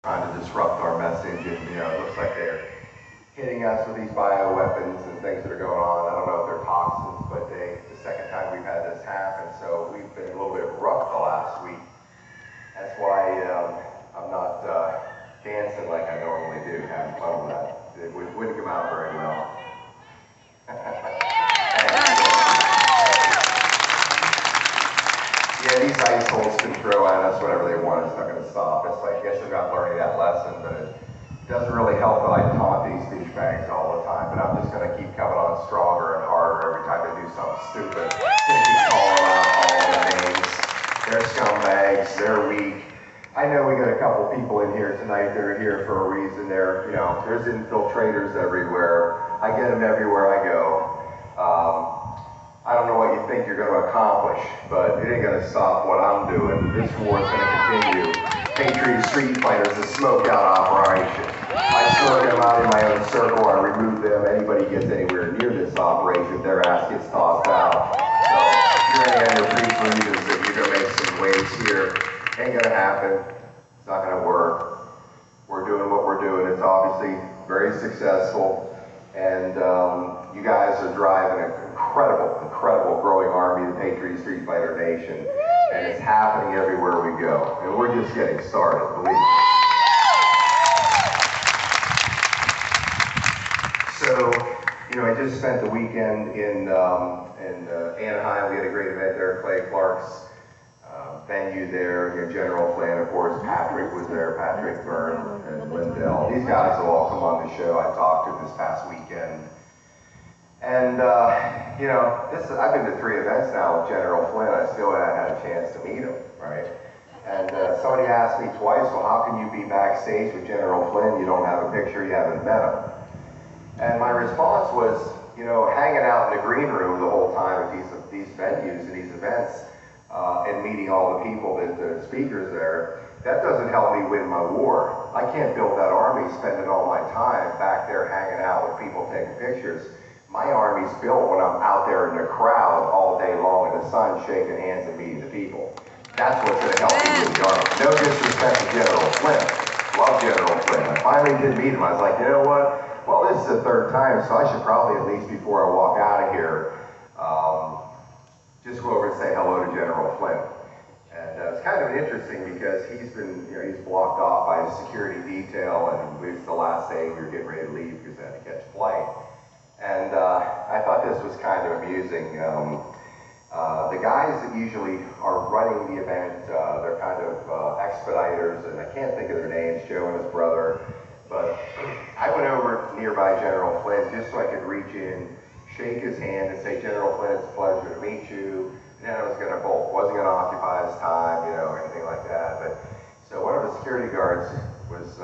trying to disrupt our message, and it looks like they're hitting us with these bioweapons and things that are going on. I don't know if they're toxins, but it's the second time we've had this happen, so we've been a little bit rough the last week. That's why I'm not dancing like I normally do, having fun with that. It wouldn't come out very well. Yeah, these ice holes can throw at us whatever they want. It's not going to stop. It's like, I guess they're not learning that lesson, but it doesn't really help that I taunt these douchebags all the time. But I'm just going to keep coming on stronger and harder every time they do something stupid. Just keep calling out all the names. They're scumbags. They're weak. I know we got a couple people in here tonight that are here for a reason. There's infiltrators everywhere. I get them everywhere I go. I don't know what you think you're going to accomplish, but it ain't going to stop what I'm doing. This war is going to continue. Patriot Street Fighter is a smoke-out operation. I sort them out in my own circle. I remove them. Anybody gets anywhere near this operation, their ass gets tossed out. So you're going to have your pre-believers that you're going to make some waves here. Ain't going to happen. It's not going to work. We're doing what we're doing. It's obviously very successful. And you guys are driving an incredible growing army, the Patriot Street Fighter Nation. And it's happening everywhere we go. And we're just getting started, believe me. So, I just spent the weekend in Anaheim. We had a great event there. Clay Clark's venue there. General Flynn, of course. Patrick was there. Patrick Byrne and Lindell. These guys will all come on the show. I talked to this past weekend. And, I've been to 3 events now with General Flynn. I still haven't had a chance to meet him, right? And somebody asked me twice, well, how can you be backstage with General Flynn? You don't have a picture, you haven't met him. And my response was, hanging out in the green room the whole time at these venues and these events and meeting all the people, the speakers there, that doesn't help me win my war. I can't build that army spending all my time back there hanging out with people taking pictures. My army's built when I'm out there in the crowd all day long in the sun, shaking hands and meeting the people. That's what's going to help me win the army. No disrespect to General Flynn. Love General Flynn. I finally did meet him. I was like, you know what? Well, this is the 3rd time, so I should probably, at least before I walk out of here, just go over and say hello to General Flynn. And it's kind of interesting because he's been, he's blocked off by his security detail, and it's the last day we were getting ready to leave because I had to catch a flight. And I thought this was kind of amusing. The guys that usually are running the event, they're kind of expediters, and I can't think of their names, Joe and his brother. But I went over to nearby General Flynn just so I could reach in, shake his hand, and say, General Flynn, it's a pleasure to meet you. And then I was going to bolt. Wasn't going to occupy his time, or anything like that. But so one of the security guards was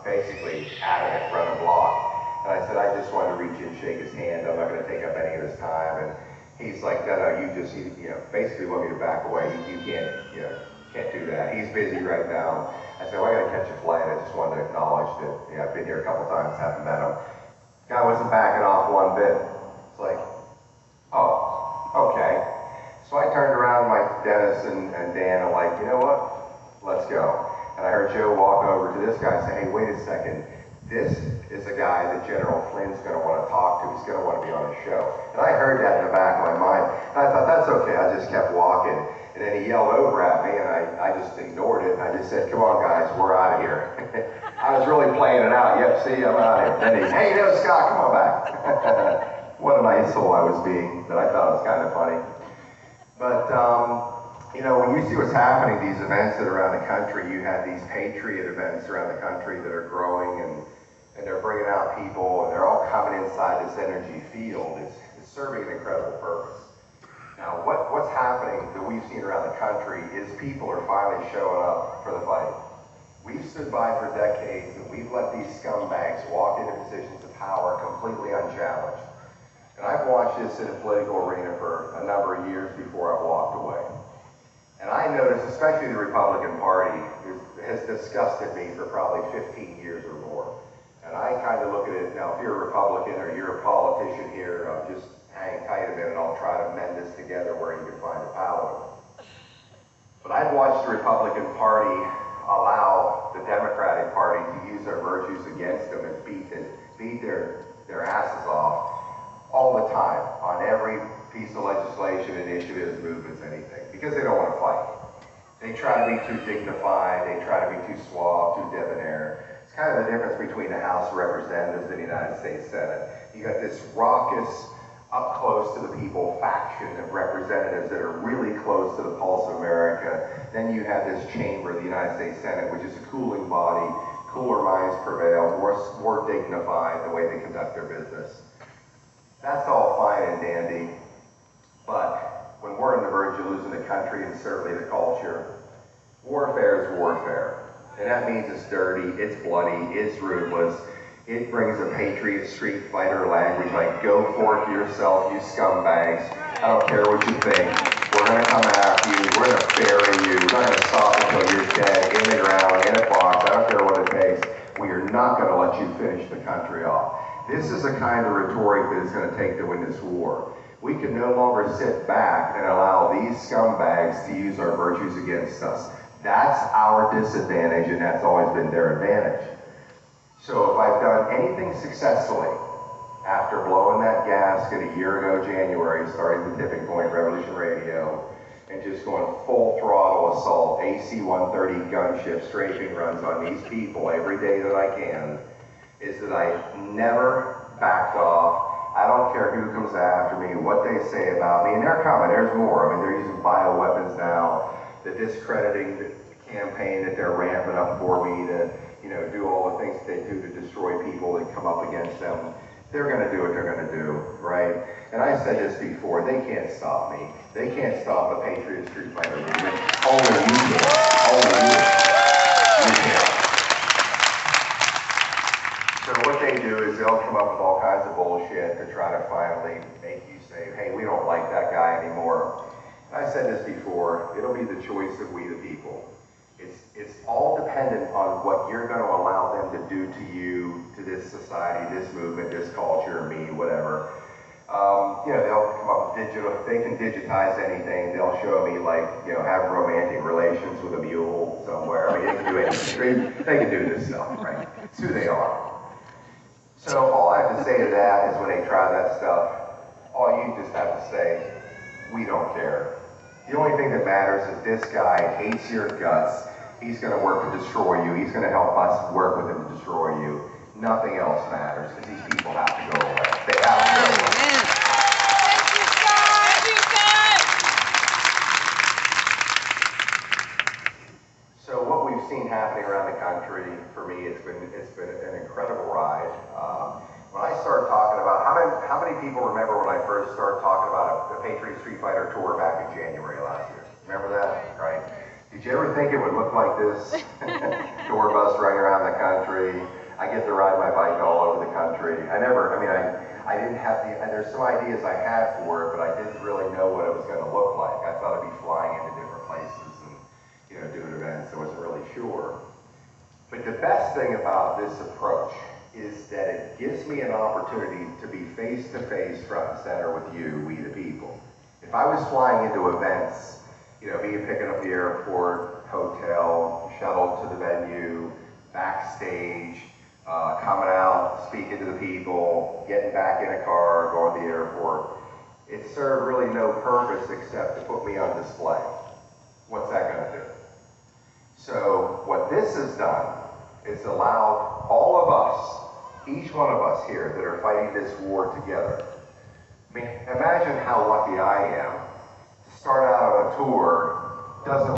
basically adamant, running block. And I said, I just wanted to reach in and shake his hand. I'm not going to take up any of his time. And he's like, no, you just, basically want me to back away. You can't do that. He's busy right now. I said, well, I got to catch a flight. I just wanted to acknowledge that, I've been here a couple times, haven't met him. Guy wasn't backing off one bit. It's like, oh, okay. So I turned around, like Dennis and Dan, I'm like, you know what? Let's go. And I heard Joe walk over to this guy and say, hey, wait a second. This is a guy that General Flynn's going to want to talk to. He's going to want to be on his show. And I heard that in the back of my mind. And I thought, that's okay. I just kept walking. And then he yelled over at me, and I just ignored it. And I just said, come on, guys, we're out of here. I was really playing it out. Yep, see, I'm out of here. Then hey, no, Scott, come on back. What a nice soul I was being, that I thought was kind of funny. But, when you see what's happening, these events that are around the country, you have these Patriot events around the country that are growing, and they're bringing out people, and they're all coming inside this energy field. It's serving an incredible purpose. Now, what's happening that we've seen around the country is people are finally showing up for the fight. We've stood by for decades, and we've let these scumbags walk into positions of power completely unchallenged. And I've watched this in the political arena for a number of years before I've walked away. And I noticed, especially the Republican Party, has disgusted me for probably 15 years or more. And I kind of look at it, now if you're a Republican or you're a politician here, just hang tight a minute, I'll try to mend this together where you can find a palatable. But I've watched the Republican Party allow the Democratic Party to use their virtues against them and beat their asses off all the time on every piece of legislation, initiatives, movements, anything, because they don't want to fight. They try to be too dignified, they try to be too suave, too debonair. It's kind of the difference between the House of Representatives and the United States Senate. You got this raucous, up close to the people faction of representatives that are really close to the pulse of America. Then you have this chamber, the United States Senate, which is a cooling body, cooler minds prevail, more dignified the way they conduct their business. That's all fine and dandy, but when we're on the verge of losing the country and certainly the culture, warfare is warfare. And that means it's dirty, it's bloody, it's ruthless. It brings a Patriot Street Fighter language like, go for it yourself, you scumbags. I don't care what you think. We're going to come after you. We're going to bury you. We're going to stop until you're dead, in the ground, in a box. I don't care what it takes. We are not going to let you finish the country off. This is the kind of rhetoric that it's going to take to win this war. We can no longer sit back and allow these scumbags to use our virtues against us. That's our disadvantage, and that's always been their advantage. So if I've done anything successfully after blowing that gasket a year ago, January, starting the Tipping Point Revolution Radio, and just going full throttle assault, AC-130 gunship strafing runs on these people every day that I can, is that I never backed off. I don't care who comes after me, what they say about me, and they're coming, there's more. I mean, they're using bioweapons now, the discrediting the campaign that they're ramping up for me to, do all the things that they do to destroy people that come up against them. They're going to do what they're going to do, right? And I said this before, they can't stop me. They can't stop the Patriot Street Fighter movement. Only you can. Only you. You can. So what they do is they'll come up with all kinds of bullshit to try to finally make you say, hey, we don't like that guy anymore. And I said this before, it'll be the choice of we the people. It's all dependent on what you're going to allow them to do to you, to this society, this movement, this culture, me, whatever. They'll come up with they can digitize anything. They'll show me have romantic relations with a mule somewhere. I mean, they can do anything. They can do this stuff, right? It's who they are. So all I have to say to that is when they try that stuff, all you just have to say, we don't care. The only thing that matters is this guy hates your guts. He's going to work to destroy you. He's going to help us work with him to destroy you. Nothing else matters because these people have to go away. They have to go away. Thank you, Scott. Thank you, Scott. So what we've seen happening around the country, for me, it's been an incredible ride. When I started talking about, how many people remember when I first started talking about the Patriot Street Fighter tour back in January last year? Remember that, right? Did you ever think it would look like this? Tour bus running around the country. I get to ride my bike all over the country. I didn't have there's some ideas I had for it, but I didn't really know what it was going to look like. I thought I'd be flying into different places and, doing events. I wasn't really sure. But the best thing about this approach is that it gives me an opportunity to be face-to-face, front and center with you, we the people. If I was flying into events, me picking up the airport, hotel, shuttled to the venue, backstage, coming out, speaking to the people, getting back in a car, going to the airport, it served really no purpose except to put me on display. What's that going to do? So what this has done is allowed all of us, each one of us here that are fighting this war together. I mean, imagine how lucky I am to start out on a tour, doesn't